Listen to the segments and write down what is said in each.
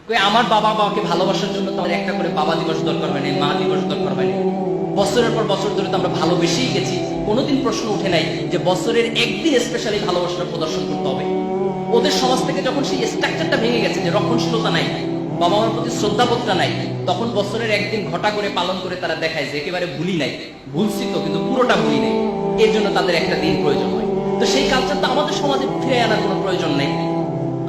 আমার বাবা মাকে ভালোবাসার জন্য তো আমাদের একটা করে বাবা দিবস দরকার হয়নি, মা দিবস দরকার হয়নি। বছরের পর বছর ধরে তো আমরা ভালোবেসেই গেছি। কোনোদিন প্রশ্ন উঠে নাই যে বছরের একদিন স্পেশালি ভালোবাসাটা প্রদর্শন করতে হবে। ওদের সমাজ থেকে যখন সেই স্ট্রাকচারটা ভেঙে গেছে যে রক্ষণশীলতা নাই, বাবা মার প্রতি শ্রদ্ধাবোধটা নাই, তখন বছরের একদিন ঘটা করে পালন করে তারা দেখায় যে একেবারে ভুলি নাই, ভুলছি তো কিন্তু পুরোটা ভুলি নাই। এর জন্য তাদের একটা দিন প্রয়োজন হয়। তো সেই কালচারটা আমাদের সমাজে ফিরে আনার কোনো প্রয়োজন নেই।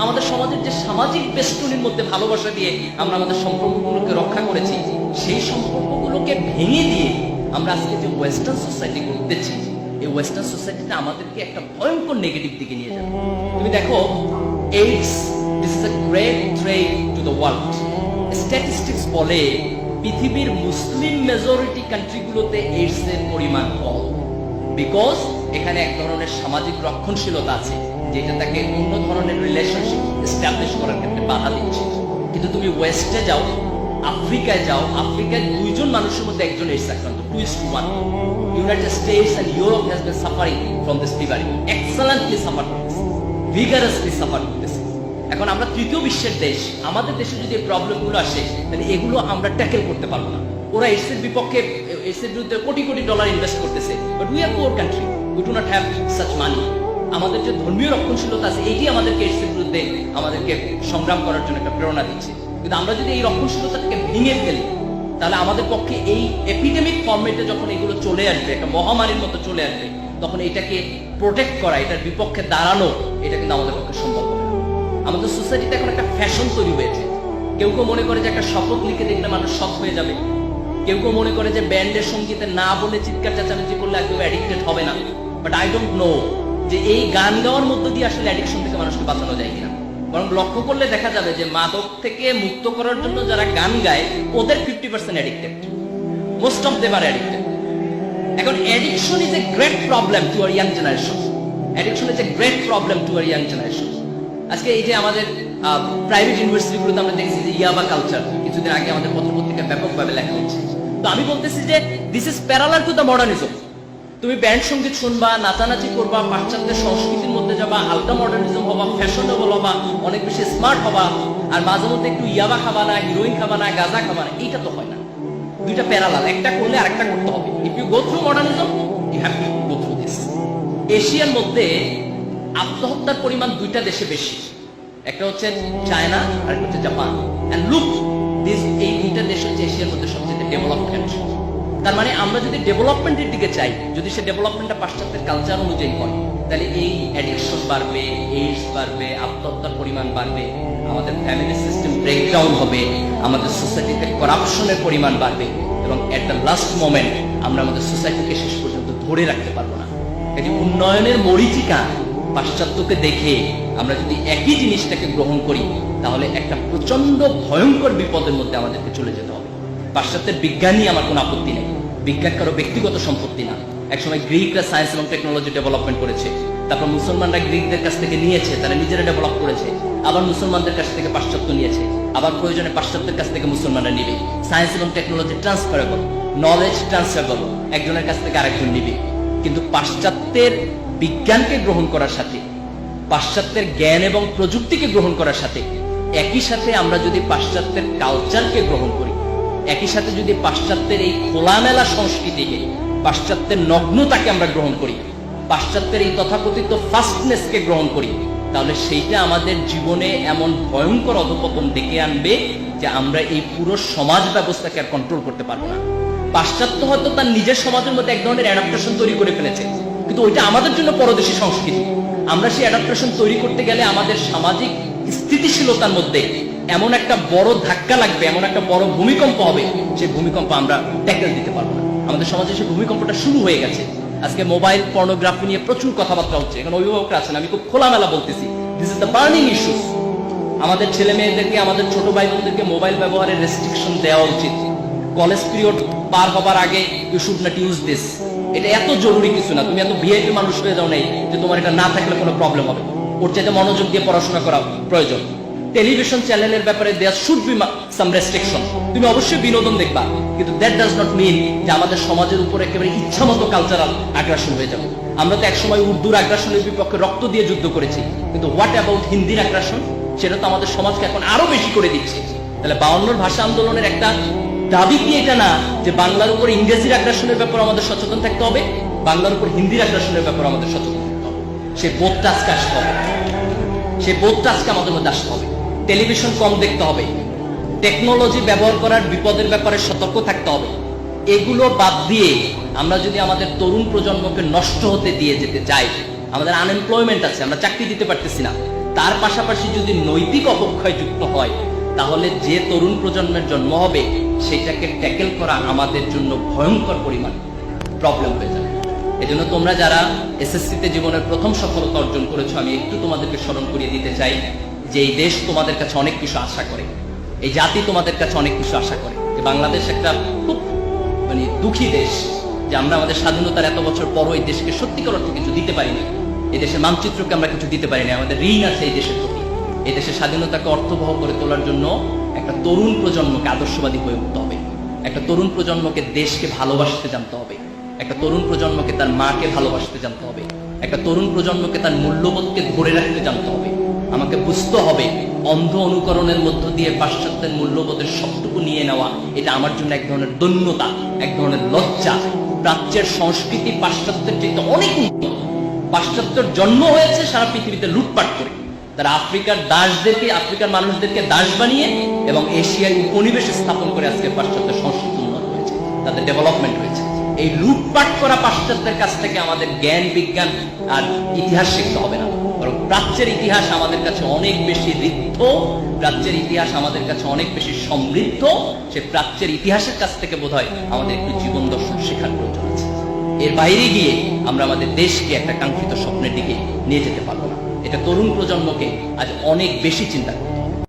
আমাদের সমাজের যে সামাজিক বেষ্টনীর মধ্যে ভালোবাসা দিয়ে আমরা আমাদের সম্পর্কগুলোকে রক্ষা করেছি, সেই সম্পর্কগুলোকে ভেঙে দিয়ে আমরা আজকে যে ওয়েস্টার্ন সোসাইটি করতেছি, এই ওয়েস্টার্ন সোসাইটিটা আমাদেরকে একটা ভয়ঙ্কর নেগেটিভ দিকে নিয়ে যাবে। তুমি দেখো, AIDS this is a great threat to the world. Statistics বলে পৃথিবীর মুসলিম মেজরিটি কান্ট্রিগুলোতে এইডস এর পরিমাণ কম, বিকজ এখানে এক ধরনের সামাজিক রক্ষণশীলতা আছে যেটা তাকে অন্য ধরনের রিলেশনশিপ এস্টাবলিশ করার ক্ষেত্রে বাধা দিচ্ছে। কিন্তু তুমি ওয়েস্টে যাও, আফ্রিকায় যাও, আফ্রিকায় 2 জন মানুষের মধ্যে একজন এইডস আক্রান্ত, 2:1। United States and Europe has been suffering from this fever, excellently suffer করতেছে, ভিগারাসলি সাফার করতেছে। এখন আমরা তৃতীয় বিশ্বের দেশ, আমাদের দেশে যদি এই প্রবলেমগুলো আসে তাহলে এগুলো আমরা ট্যাকেল করতে পারবো না। ওরা এইডস এর বিপক্ষে, এইডস এর বিরুদ্ধে কোটি কোটি ডলার ইনভেস্ট করতেছে, but we are poor country, we do not have such money. আমাদের যে ধর্মীয় রক্ষণশীলতা আছে, এইটি আমাদেরকে এইডস এর বিরুদ্ধে আমাদেরকে সংগ্রাম করার জন্য একটা প্রেরণা দিচ্ছে। কিন্তু আমরা যদি এই রক্ষণশীলতাকে ভেঙে ফেলি, তাহলে আমাদের পক্ষে এই এপিডেমিক ফর্মেটে যখন এগুলো চলে আসবে, একটা মহামারীর মতো চলে আসবে, তখন এটাকে প্রোটেক্ট করা, এটার বিপক্ষে দাঁড়ানো, এটা কিন্তু আমাদের পক্ষে সম্ভব হবে না। আমাদের সোসাইটিতে এখন একটা ফ্যাশন তৈরি হয়েছে। কেউ কেউ মনে করে যে একটা শপথ লিখে দেখলে মানুষ সৎ হয়ে যাবে, কেউ কেউ মনে করে যে ব্যান্ডের সঙ্গীতে না বলে চিৎকার চেঁচামেচি করলে একদম অ্যাডিক্টেড হবে না। বাট আই ডোন্ট নো যে এই গান গাওয়ার মধ্য দিয়ে আসলে অ্যাডিকশন থেকে মানুষকে বাঁচানো যায় কিনা। বরং লক্ষ্য করলে দেখা যাবে যে মাদক থেকে মুক্ত করার জন্য যারা গান গায় ওদের 50% addicted, most of them are addicted. এখন addiction is a great problem to our young generation. Addiction is a great problem to our young generation. আজকে এই যে আমাদের প্রাইভেট ইউনিভার্সিটিগুলোতে আমরা দেখছি যে ইয়াবা কালচার, কিছুদিন আগে আমাদের পত্রপত্রিকায় ব্যাপকভাবে লেখা হচ্ছে। তো আমি বলতেছি যে this is parallel to the modernism. তুমি ব্যান্ড সঙ্গীত শুনবা, নাচানাচি করবা, পাশ্চাত্যের সংস্কৃতির মধ্যে যাবা, আলট্রা মডার্নিজম হবা, ফ্যাশনেবল হবা, অনেক বেশি স্মার্ট হবা, আর মাঝে মধ্যে একটু ইয়াবা খাবা না, হিরোইন খাবা না, গাঁজা খাবা না, এইটা তো হয় না। দুইটা প্যারালাল, একটা করলে আরেকটা করতে হবে। If you go through modernism, you have to go through this. এশিয়ার মধ্যে আত্মহত্যার পরিমাণ 2টা দেশে বেশি, একটা হচ্ছে চায়না আর একটা হচ্ছে জাপান। এন্ড লুক দিস, এই 2টা দেশ হচ্ছে এশিয়ার মধ্যে সবচেয়ে ডেভেলপড কান্ট্রি। তার মানে আমরা যদি ডেভেলপমেন্টের দিকে চাই, যদি সে ডেভেলপমেন্টটা পাশ্চাত্যের কালচার অনুযায়ী হয়, তাহলে এই অ্যাডিকশন বাড়বে, এইডস বাড়বে, আত্মহত্যার পরিমাণ বাড়বে, আমাদের ফ্যামিলি সিস্টেম ব্রেকডাউন হবে, আমাদের সোসাইটিতে করাপশনের পরিমাণ বাড়বে, এবং এট দ্য লাস্ট মোমেন্ট আমরা আমাদের সোসাইটিকে শেষ পর্যন্ত ধরে রাখতে পারবো না। এই উন্নয়নের মরীচিকা পাশ্চাত্যকে দেখে আমরা যদি একই জিনিসটাকে গ্রহণ করি, তাহলে একটা প্রচন্ড ভয়ঙ্কর বিপদের মধ্যে আমাদেরকে চলে যেতে হবে। পাশ্চাত্যের বিজ্ঞানী আমার কোনো আপত্তি নেই, বিজ্ঞান কারো ব্যক্তিগত সম্পত্তি না। একসময় গ্রিকরা সায়েন্স এবং টেকনোলজি ডেভেলপমেন্ট করেছে, তারপর মুসলমানরা গ্রিকদের কাছ থেকে নিয়েছে, তারা নিজেরা ডেভেলপ করেছে, আবার মুসলমানদের কাছ থেকে পাশ্চাত্য নিয়েছে, আবার প্রয়োজনে পাশ্চাত্যের কাছ থেকে মুসলমানরা নিবে। সায়েন্স এবং টেকনোলজি ট্রান্সফারেবল, নলেজ ট্রান্সফারেবল, একজনের কাছ থেকে আরেকজন নিবে। কিন্তু পাশ্চাত্যের বিজ্ঞানকে গ্রহণ করার সাথে, পাশ্চাত্যের জ্ঞান এবং প্রযুক্তিকে গ্রহণ করার সাথে, একই সাথে আমরা যদি পাশ্চাত্যের কালচারকে গ্রহণ করি, একই সাথে যদি পাশ্চাত্যের এই খোলামেলা সংস্কৃতিকে, পাশ্চাত্যের নগ্নতাকে আমরা গ্রহণ করি, পাশ্চাত্যের এই তথাকথিত ফাস্টনেসকে গ্রহণ করি, তাহলে সেইটা আমাদের জীবনে এমন ভয়ঙ্কর অধপতন ডেকে আনবে যে আমরা এই পুরো সমাজ ব্যবস্থাকে আর কন্ট্রোল করতে পারবো না। পাশ্চাত্য হয়তো তার নিজের সমাজের মধ্যে এক ধরনের অ্যাডাপ্টেশন তৈরি করে ফেলেছে, কিন্তু ওইটা আমাদের জন্য পরদেশী সংস্কৃতি। আমরা সেই অ্যাডাপ্টেশন তৈরি করতে গেলে আমাদের সামাজিক স্থিতিশীলতার মধ্যে এমন একটা বড় ধাক্কা লাগবে, এমন একটা বড় ভূমিকম্প হবে, সেই ভূমিকম্প আমরা ট্যাকেল দিতে পারবো না। আমাদের সমাজে সেই ভূমিকম্পটা শুরু হয়ে গেছে। আজকে মোবাইল পর্নোগ্রাফি নিয়ে প্রচুর কথাবার্তা হচ্ছে, এখন অভিভাবকরা আছেন, আমি খুব খোলামেলা বলতেছি, this is the burning issue. আমাদের ছেলে মেয়েদেরকে, আমাদের ছোট ভাই বোনদেরকে মোবাইল ব্যবহারের রেস্ট্রিকশন দেওয়া উচিত। কলেজ পিরিয়ড পার হবার আগে you should not use this. এটা এত জরুরি কিছু না, তুমি এত ভিআইপি মানুষ হয়ে যাও নাই যে তোমার এটা না থাকলে কোনো প্রবলেম হবে। ওর চাইতে মনোযোগ দিয়ে পড়াশোনা করা প্রয়োজন। টেলিভিশন চ্যানেলের ব্যাপারে there should be some restriction. তুমি অবশ্যই বিনোদন দেখবা, কিন্তু দ্যাট ডাজ নট মিন যে আমাদের সমাজের উপর একেবারে ইচ্ছামতো কালচারাল আগ্রাসন হয়ে যাবে। আমরা তো একসময় উর্দুর আগ্রাসনের বিপক্ষে রক্ত দিয়ে যুদ্ধ করেছি, কিন্তু হোয়াট অ্যাবাউট হিন্দির আগ্রাসন? সেটা তো আমাদের সমাজকে এখন আরো বেশি করে দিচ্ছে। তাহলে 52 ভাষা আন্দোলনের একটা দাবি কি এটা না যে বাংলার উপর ইংরেজির আগ্রাসনের ব্যাপারে আমাদের সচেতন থাকতে হবে, বাংলার উপর হিন্দির আগ্রাসনের ব্যাপারে আমাদের সচেতন থাকতে হবে? সেই বোধটা আজকে আসতে হবে, সেই বোধটা আজকে আমাদের মধ্যে আসতে হবে। টেলিভিশন কম দেখতে হবে, টেকনোলজি ব্যবহার করার বিপদের ব্যাপারে সতর্ক থাকতে হবে। এগুলো বাদ দিয়ে আমরা যদি আমাদের তরুণ প্রজন্মকে নষ্ট হতে দিয়ে যেতে চাই, আমাদের আনএমপ্লয়মেন্ট আছে, আমরা চাকরি দিতে পারতেছি না, তার পাশাপাশি যদি নৈতিক অবক্ষয় যুক্ত হয়, তাহলে যে তরুণ প্রজন্মের জন্ম হবে সেটাকে ট্যাকেল করা আমাদের জন্য ভয়ঙ্কর পরিমাণ প্রবলেম হয়ে যাবে। এজন্য তোমরা যারা এসএসসিতে জীবনের প্রথম সফলতা অর্জন করেছো, আমি একটু তোমাদেরকে স্মরণ করিয়ে দিতে চাই যে এই দেশ তোমাদের কাছে অনেক কিছু আশা করে, এই জাতি তোমাদের কাছে অনেক কিছু আশা করে। যে বাংলাদেশ একটা খুব দুঃখী দেশ, যে আমরা আমাদের স্বাধীনতার এত বছর পরও এই দেশকে সত্যিকার অর্থে কিছু দিতে পারিনি, এই দেশের মানচিত্রকে আমরা কিছু দিতে পারিনি, আমাদের ঋণ আছে এই দেশের প্রতি। এই দেশের স্বাধীনতাকে অর্থবহ করে তোলার জন্য একটা তরুণ প্রজন্মকে আদর্শবাদী হয়ে উঠতে হবে, একটা তরুণ প্রজন্মকে দেশকে ভালোবাসতে জানতে হবে, একটা তরুণ প্রজন্মকে তার মাকে ভালোবাসতে জানতে হবে, একটা তরুণ প্রজন্মকে তার মূল্যবোধকে ধরে রাখতে জানতে হবে। আমাকে বুঝতে হবে অন্ধ অনুকরণের মধ্য দিয়ে পাশ্চাত্যের মূল্যবোধের সবটুকু নিয়ে নেওয়া এটা আমার জন্য এক ধরনের দৈন্যতা, এক ধরনের লজ্জা। প্রাচ্যের সংস্কৃতি পাশ্চাত্যের চাইতে অনেক উন্নত। পাশ্চাত্যের জন্ম হয়েছে সারা পৃথিবীতে লুটপাট করে, তারা আফ্রিকার দাসদেরকে, আফ্রিকার মানুষদেরকে দাস বানিয়ে এবং এশিয়ায় উপনিবেশ স্থাপন করে আজকে পাশ্চাত্যের সংস্কৃতি উন্নত হয়েছে, তাদের ডেভেলপমেন্ট হয়েছে। এই লুটপাট করা পাশ্চাত্যের কাছ থেকে আমাদের জ্ঞান, বিজ্ঞান আর ইতিহাস শিখতে হবে না, বরং প্রাচ্যের ইতিহাস আমাদের কাছে অনেক বেশি ঋদ্ধ, প্রাচ্যের ইতিহাস আমাদের কাছে অনেক বেশি সমৃদ্ধ। সে প্রাচ্যের ইতিহাসের কাছ থেকে বোধহয় আমাদের একটু জীবন দর্শন শেখার প্রয়োজন আছে। এর বাইরে গিয়ে আমরা আমাদের দেশকে একটা কাঙ্ক্ষিত স্বপ্নের দিকে নিয়ে যেতে পারবো না। এটা তরুণ প্রজন্মকে আজ অনেক বেশি চিন্তা